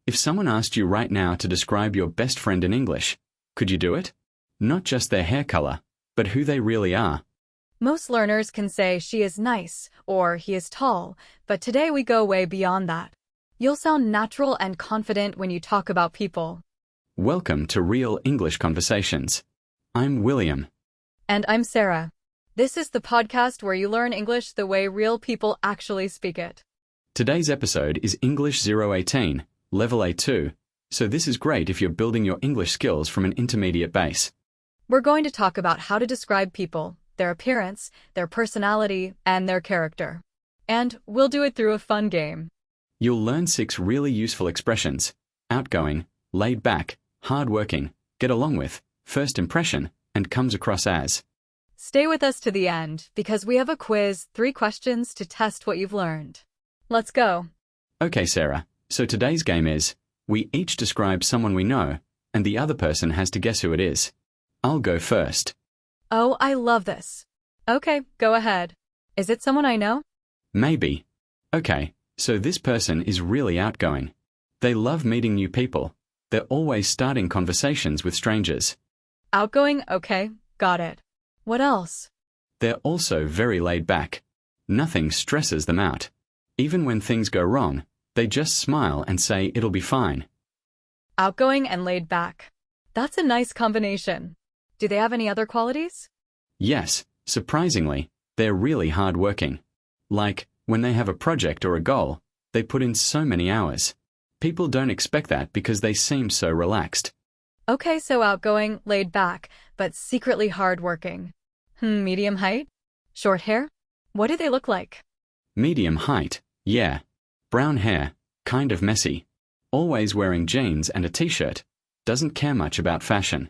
If someone asked you right now to describe your best friend in English, could you do it? Not just their hair color, but who they really are. Most learners can say she is nice or he is tall, but today we go way beyond that. You'll sound natural and confident when you talk about people. Welcome to Real English Conversations. I'm William. And I'm Sarah. This is the podcast where you learn English the way real people actually speak it. Today's episode is English 018, Level A2, so this is great if you're building your English skills from an intermediate base. We're going to talk about how to describe people, their appearance, their personality, and their character. And we'll do it through a fun game. You'll learn 6 really useful expressions: outgoing, laid back, hardworking, get along with, first impression, and comes across as. Stay with us to the end because we have a quiz, 3 questions to test what you've learned. Let's go. Okay, Sarah, so today's game is, we each describe someone we know, and the other person has to guess who it is. I'll go first. Oh, I love this. Okay, go ahead. Is it someone I know? Maybe. Okay, so this person is really outgoing. They love meeting new people. They're always starting conversations with strangers. Outgoing? Okay, got it. What else? They're also very laid back. Nothing stresses them out. Even when things go wrong, they just smile and say it'll be fine. Outgoing and laid back. That's a nice combination. Do they have any other qualities? Yes, surprisingly, they're really hardworking. Like, when they have a project or a goal, they put in so many hours. People don't expect that because they seem so relaxed. Okay, so outgoing, laid back, but secretly hardworking. Medium height? Short hair? What do they look like? Medium height, yeah. Brown hair, kind of messy. Always wearing jeans and a t-shirt. Doesn't care much about fashion.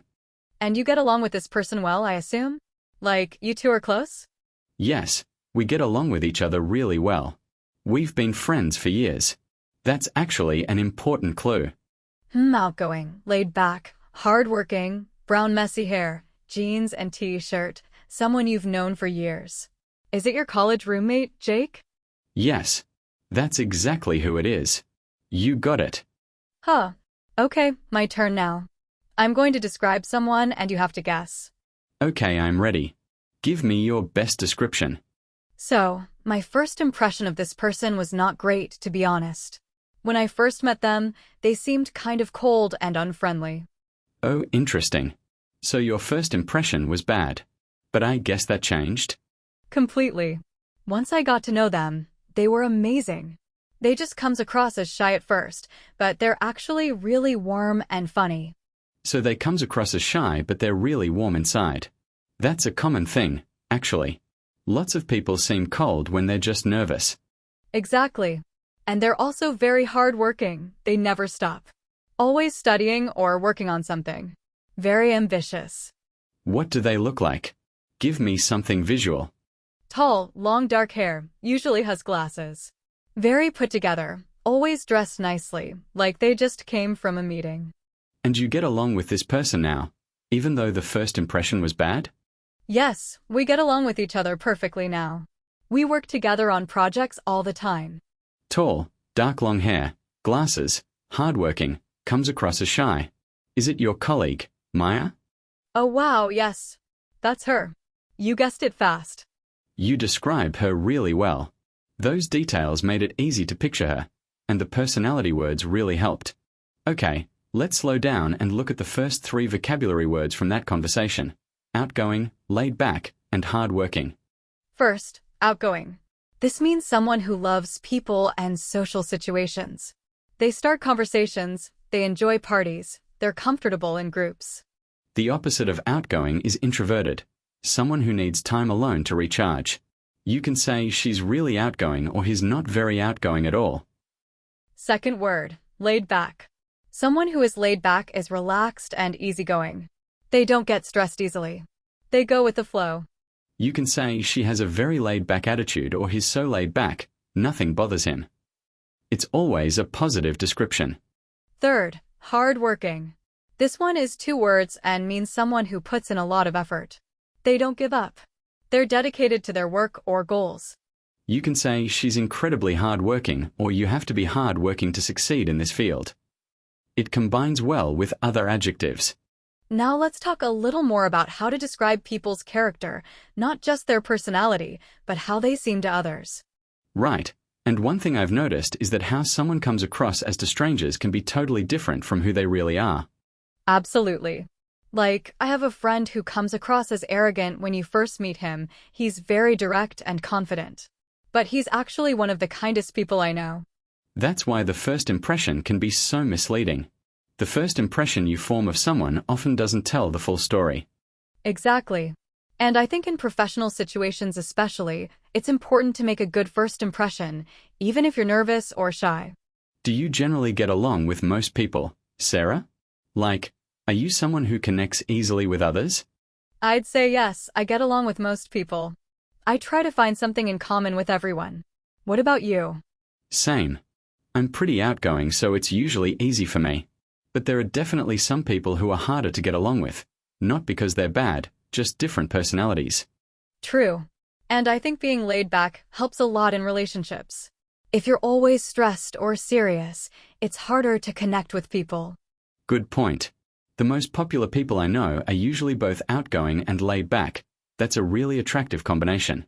And you get along with this person well, I assume? Like, you two are close? Yes, we get along with each other really well. We've been friends for years. That's actually an important clue. Outgoing, laid back, hardworking, brown messy hair, jeans and t-shirt, someone you've known for years. Is it your college roommate, Jake? Yes, that's exactly who it is. You got it. Huh. Okay, my turn now. I'm going to describe someone and you have to guess. Okay, I'm ready. Give me your best description. So, my first impression of this person was not great, to be honest. When I first met them, they seemed kind of cold and unfriendly. Oh, interesting. So your first impression was bad. But I guess that changed? Completely. Once I got to know them, they were amazing. They just comes across as shy at first, but they're actually really warm and funny. So they comes across as shy, but they're really warm inside. That's a common thing, actually. Lots of people seem cold when they're just nervous. Exactly. And they're also very hardworking. They never stop. Always studying or working on something. Very ambitious. What do they look like? Give me something visual. Tall, long dark hair, usually has glasses. Very put together, always dressed nicely, like they just came from a meeting. And you get along with this person now, even though the first impression was bad? Yes, we get along with each other perfectly now. We work together on projects all the time. Tall, dark long hair, glasses, hardworking, comes across as shy. Is it your colleague, Maya? Oh wow, yes. That's her. You guessed it fast. You describe her really well. Those details made it easy to picture her, and the personality words really helped. Okay, let's slow down and look at the first 3 vocabulary words from that conversation: outgoing, laid back, and hardworking. First, outgoing. This means someone who loves people and social situations. They start conversations, they enjoy parties, they're comfortable in groups. The opposite of outgoing is introverted, someone who needs time alone to recharge. You can say she's really outgoing or he's not very outgoing at all. Second word, laid back. Someone who is laid back is relaxed and easygoing. They don't get stressed easily. They go with the flow. You can say she has a very laid-back attitude or he's so laid back, nothing bothers him. It's always a positive description. Third, hardworking. This one is 2 words and means someone who puts in a lot of effort. They don't give up. They're dedicated to their work or goals. You can say she's incredibly hardworking or you have to be hardworking to succeed in this field. It combines well with other adjectives. Now let's talk a little more about how to describe people's character, not just their personality, but how they seem to others. Right. And one thing I've noticed is that how someone comes across as to strangers can be totally different from who they really are. Absolutely. Like, I have a friend who comes across as arrogant when you first meet him. He's very direct and confident. But he's actually one of the kindest people I know. That's why the first impression can be so misleading. The first impression you form of someone often doesn't tell the full story. Exactly. And I think in professional situations especially, it's important to make a good first impression, even if you're nervous or shy. Do you generally get along with most people, Sarah? Like, are you someone who connects easily with others? I'd say yes, I get along with most people. I try to find something in common with everyone. What about you? Same. I'm pretty outgoing, so it's usually easy for me. But there are definitely some people who are harder to get along with, not because they're bad, just different personalities. True. And I think being laid back helps a lot in relationships. If you're always stressed or serious, it's harder to connect with people. Good point. The most popular people I know are usually both outgoing and laid back. That's a really attractive combination.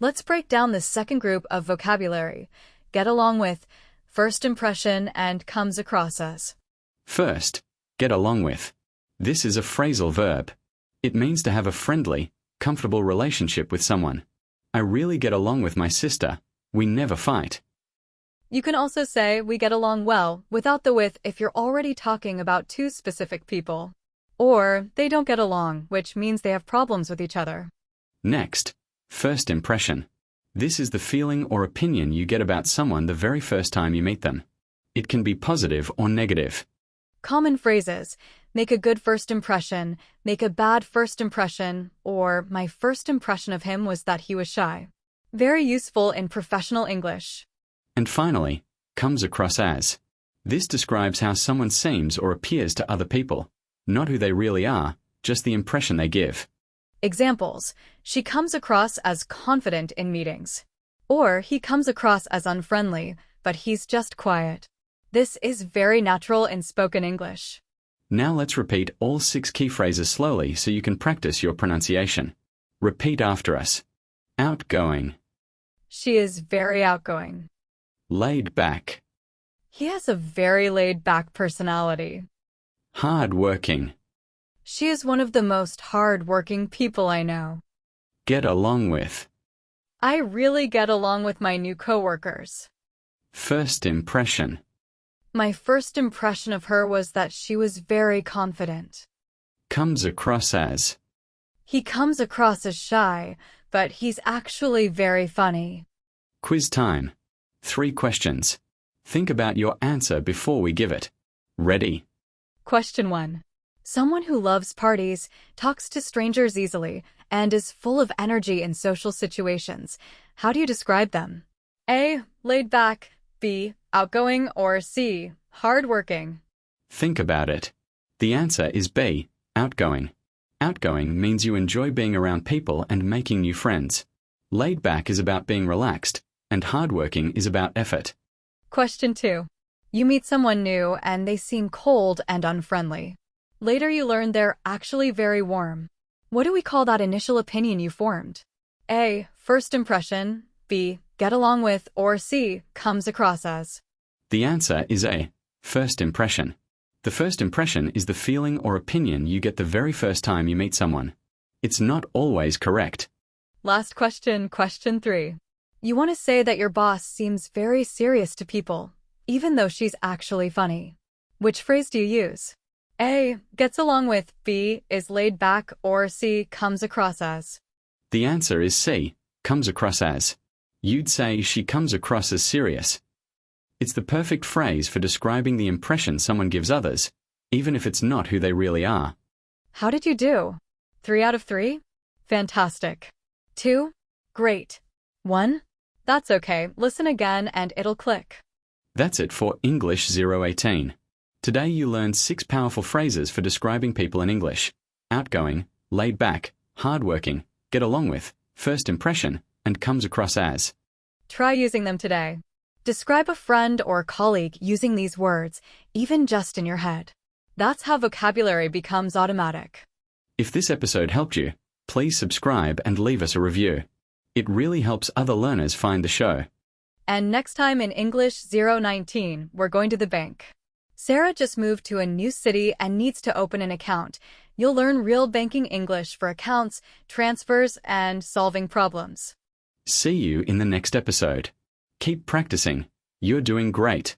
Let's break down the second group of vocabulary. Get along with, first impression, and comes across as. First, get along with. This is a phrasal verb. It means to have a friendly, comfortable relationship with someone. I really get along with my sister. We never fight. You can also say we get along well without the with if you're already talking about two specific people. Or they don't get along, which means they have problems with each other. Next, first impression. This is the feeling or opinion you get about someone the very first time you meet them. It can be positive or negative. Common phrases: make a good first impression, make a bad first impression, or my first impression of him was that he was shy. Very useful in professional English. And finally, comes across as. This describes how someone seems or appears to other people, not who they really are, just the impression they give. Examples: she comes across as confident in meetings. Or he comes across as unfriendly, but he's just quiet. This is very natural in spoken English. Now let's repeat all 6 key phrases slowly so you can practice your pronunciation. Repeat after us. Outgoing. She is very outgoing. Laid back. He has a very laid-back personality. Hard-working. She is one of the most hard-working people I know. Get along with. I really get along with my new coworkers. First impression. My first impression of her was that she was very confident. Comes across as. He comes across as shy, but he's actually very funny. Quiz time. 3 questions. Think about your answer before we give it. Ready? Question 1. Someone who loves parties, talks to strangers easily, and is full of energy in social situations. How do you describe them? A. Laid back. B. Outgoing. Or C. Hardworking. Think about it. The answer is B. Outgoing. Outgoing means you enjoy being around people and making new friends. Laid back is about being relaxed, and hardworking is about effort. Question 2. You meet someone new and they seem cold and unfriendly. Later you learn they're actually very warm. What do we call that initial opinion you formed? A. First impression. B. Get along with. Or C. Comes across as. The answer is A. First impression. The first impression is the feeling or opinion you get the very first time you meet someone. It's not always correct. Last question, question 3. You want to say that your boss seems very serious to people, even though she's actually funny. Which phrase do you use? A. Gets along with. B. Is laid back. Or C. Comes across as. The answer is C. Comes across as. You'd say she comes across as serious. It's the perfect phrase for describing the impression someone gives others, even if it's not who they really are. How did you do? 3 out of 3? Fantastic. 2? Great. 1? That's okay. Listen again and it'll click. That's it for English 018. Today you learned 6 powerful phrases for describing people in English: outgoing, laid back, hardworking, get along with, first impression, and comes across as. Try using them today. Describe a friend or colleague using these words, even just in your head. That's how vocabulary becomes automatic. If this episode helped you, please subscribe and leave us a review. It really helps other learners find the show. And next time in English 019, we're going to the bank. Sarah just moved to a new city and needs to open an account. You'll learn real banking English for accounts, transfers, and solving problems. See you in the next episode. Keep practicing. You're doing great.